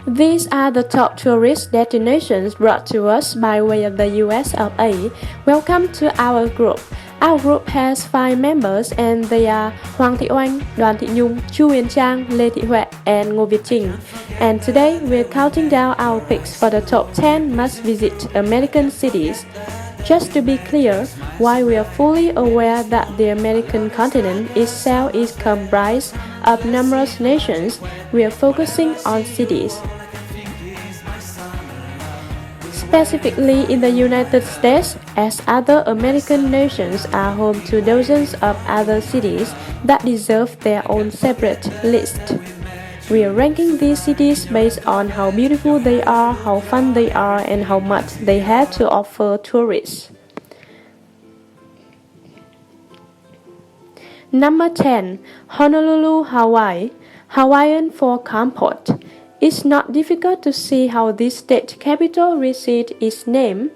These are the top tourist destinations brought to us by way of the US of A. Welcome to our group. Our group has 5 members and they are Hoàng Thị Oanh, Đoàn Thị Nhung, Chu Huyền Trang, Lê Thị Huệ, and Ngô Việt Trinh. And today we're counting down our picks for the top 10 must-visit American cities. Just to be clear, while we are fully aware that the American continent itself is comprised of numerous nations, we are focusing on cities. Specifically in the United States, as other American nations are home to dozens of other cities that deserve their own separate list. We are ranking these cities based on how beautiful they are, how fun they are, and how much they have to offer tourists. Number 10. Honolulu, Hawaii. Hawaiian for comfort. It's not difficult to see how this state capital received its name.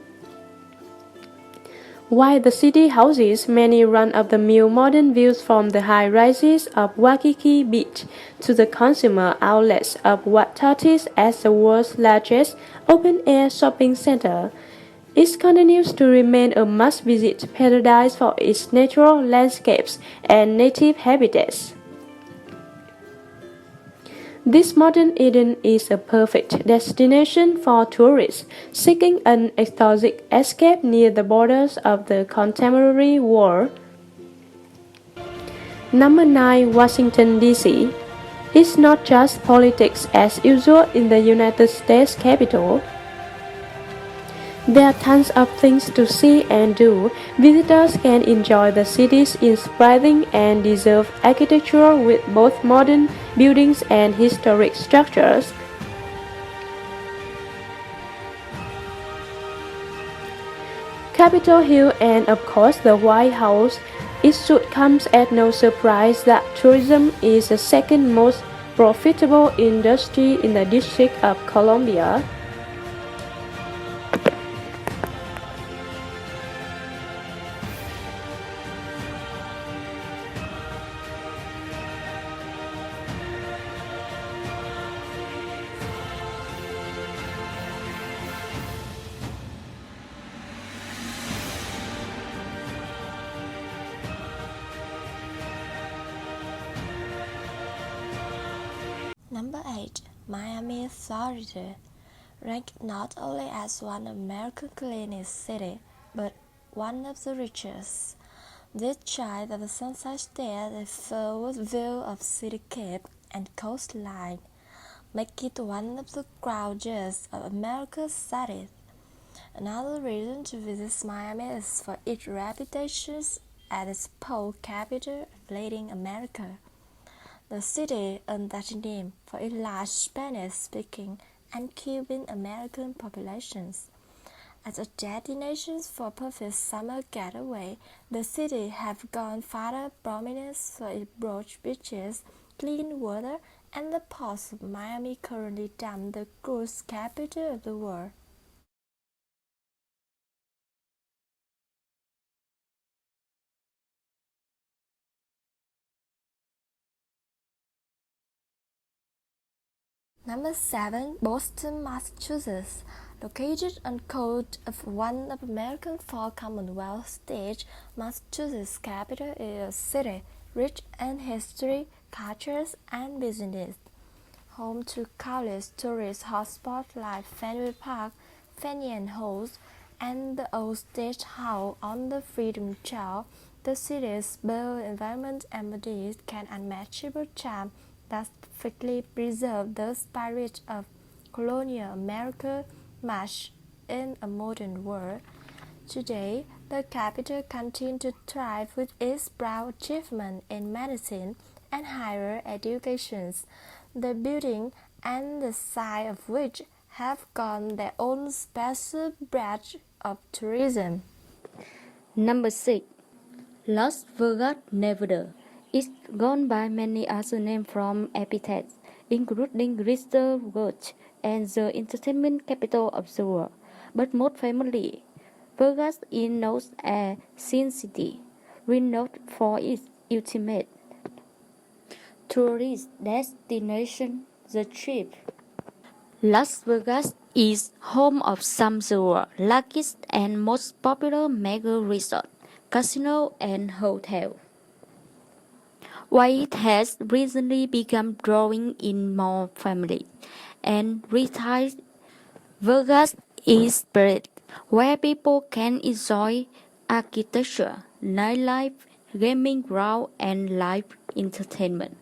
While the city houses many run-of-the-mill modern views from the high rises of Waikiki Beach to the consumer outlets of what touted as the world's largest open-air shopping center, it continues to remain a must-visit paradise for its natural landscapes and native habitats. This modern Eden is a perfect destination for tourists seeking an exotic escape near the borders of the contemporary world. Number 9. Washington, D.C. It's not just politics as usual in the United States Capitol. There are tons of things to see and do. Visitors can enjoy the city's inspiring and deserved architecture with both modern buildings and historic structures. Capitol Hill and of course the White House. It should come as no surprise that tourism is the second most profitable industry in the District of Columbia. Number 8. Miami, Florida. Ranked not only as one of America's cleanest cities, but one of the richest. This child of the Sunshine State is filled with view of cityscape and coastline, make it one of the crowdest of America's cities. Another reason to visit Miami is for its reputation as its pole capital of Latin America. The city earned that name for its large Spanish-speaking and Cuban-American populations. As a destination for perfect summer getaway, the city has gone further prominence for its broad beaches, clean water, and the ports of Miami currently termed the cruise capital of the world. Number 7. Boston, Massachusetts. Located on the coast of one of America's 4 Commonwealth states, Massachusetts' capital is a city rich in history, cultures, and business. Home to countless tourist hotspots like Fenway Park, Faneuil Hall, and the old State House on the Freedom Trail, the city's built environment embodies an unmatchable charm that perfectly preserve the spirit of colonial America much in a modern world. Today, the capital continues to thrive with its proud achievement in medicine and higher education, the building and the site of which have gone their own special branch of tourism. Number 6. Las Vegas, Nevada. It's gone by many other names from epithets, including Glitter Gorge and the entertainment capital of the world, but most famously, Vegas is known as Sin City, renowned for its ultimate tourist destination. the trip. Las Vegas is home of some of the world's largest and most popular mega resorts, casinos, and hotels. While it has recently begun drawing in more families and retired, Vegas is spirit, where people can enjoy architecture, nightlife, gaming ground, and live entertainment.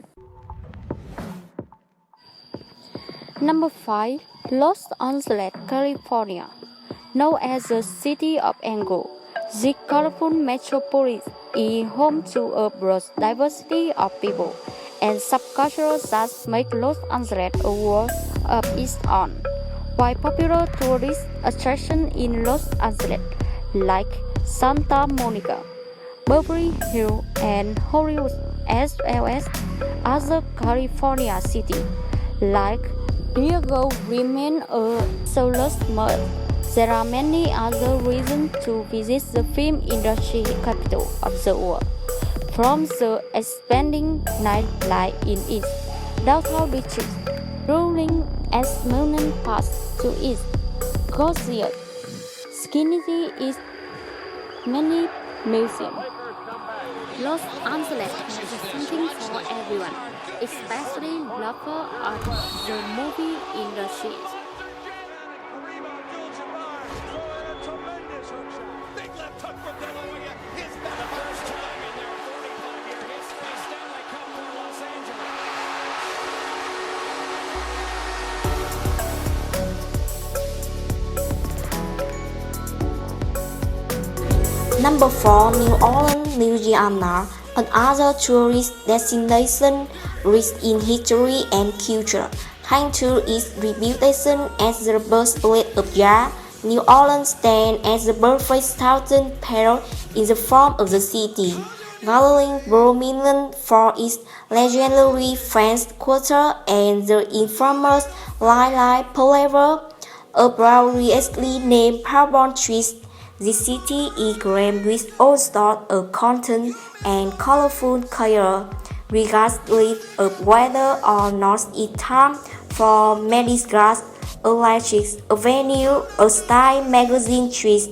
Number 5. Los Angeles, California. Known as the City of Angels, the colorful metropolis is home to a broad diversity of people and subcultures that make Los Angeles a world of its own. While popular tourist attractions in Los Angeles, like Santa Monica, Beverly Hills, and Hollywood, as well as other California cities, like Diego, remain a soulless must. There are many other reasons to visit the film industry capital of the world, from the expanding nightlife in its downtown district, rolling amusement parks to its gorgeous scenery is many museums. Los Angeles has something for everyone, especially lovers of the movie industry. Number 4. New Orleans, Louisiana, another tourist destination rich in history and culture. Thanks to its reputation as the birthplace of jazz, New Orleans stands as the perfect southern parallel in the form of the city, gathering prominent for its legendary French Quarter and the infamous nightlife flavor, appropriately named Palm Trees. The city is crammed with all sorts of content and colorful color, regardless of whether or not it's time for Mardi Gras, Electric Avenue, or Style magazine twist.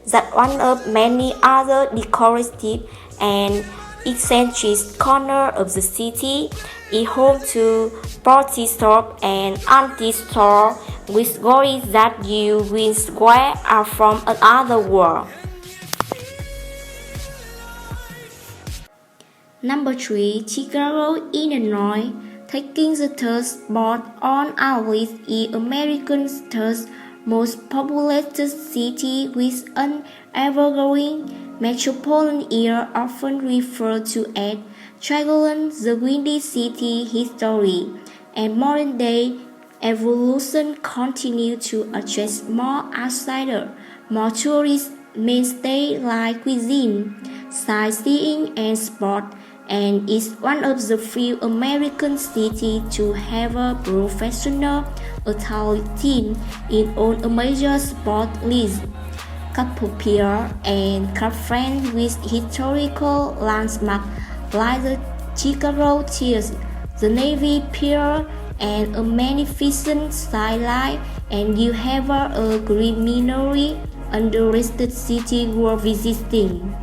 That one of many other decorative and eccentric corners of the city is home to party shop and antique store with stories that you will swear are from another world. Number 3. Chicago, Illinois. Taking the third spot on our list is America's third most populated city with an ever-growing metropolitan area often referred to as Triangle, the Windy City history and modern-day evolution continue to attract more outsiders, more tourists, mainstays like cuisine, sightseeing, and sport, and is one of the few American cities to have a professional athlete in all a major sport leagues, popular and friends with historical landmarks like the Chicago Theatre, the Navy Pier, and a magnificent skyline, and you have a criminally underrated city worth visiting.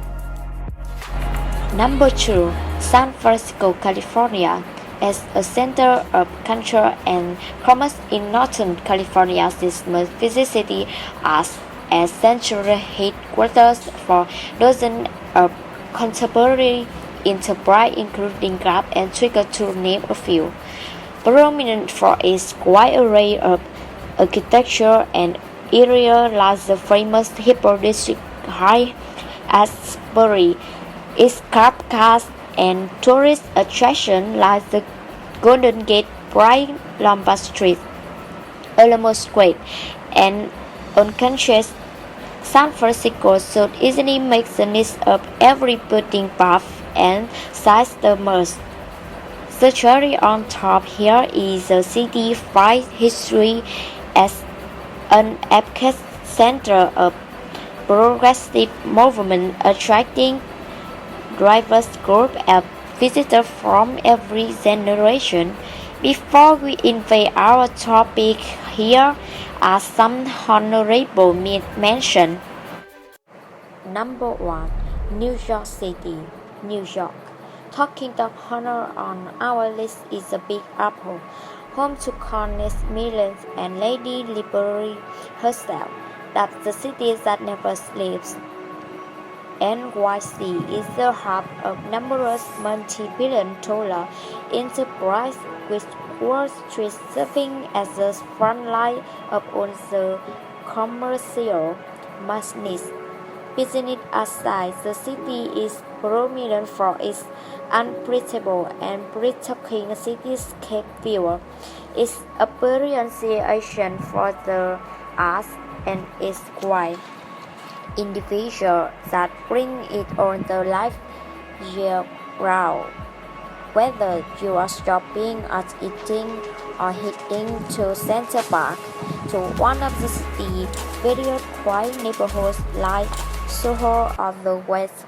Number 2. San Francisco, California. As a center of culture and commerce in Northern California, this magnificent city acts as central headquarters for dozens of contemporary enterprises, including Grab and Twitter, to name a few. Prominent for its wide array of architecture and areas like the famous Hippo District, High Asbury, its crab cars, and tourist attractions like the Golden Gate, Bright Lombard Street, Alamo Square, and unconscious San Francisco should easily make the list of every putting path and size the most. The cherry on top here is the city's rich history as an epicenter of progressive movement, attracting diverse groups of visitors from every generation. Before we invade our topic, here are some honorable mentions. Number 1. New York City, New York. Talking the honor on our list is the Big Apple, home to countless millions and Lady Liberty herself. That's the city that never sleeps. NYC is the hub of numerous multi-billion-dollar enterprises with Wall Street serving as the front line of all the commercial machines. Business aside, the city is prominent for its unpredictable and breathtaking cityscape view, its appreciation for the arts, and its quiet individual that bring it on the life year round. Whether you are shopping or eating or heading to Central Park, to one of the city's very quiet neighborhoods like Soho or the West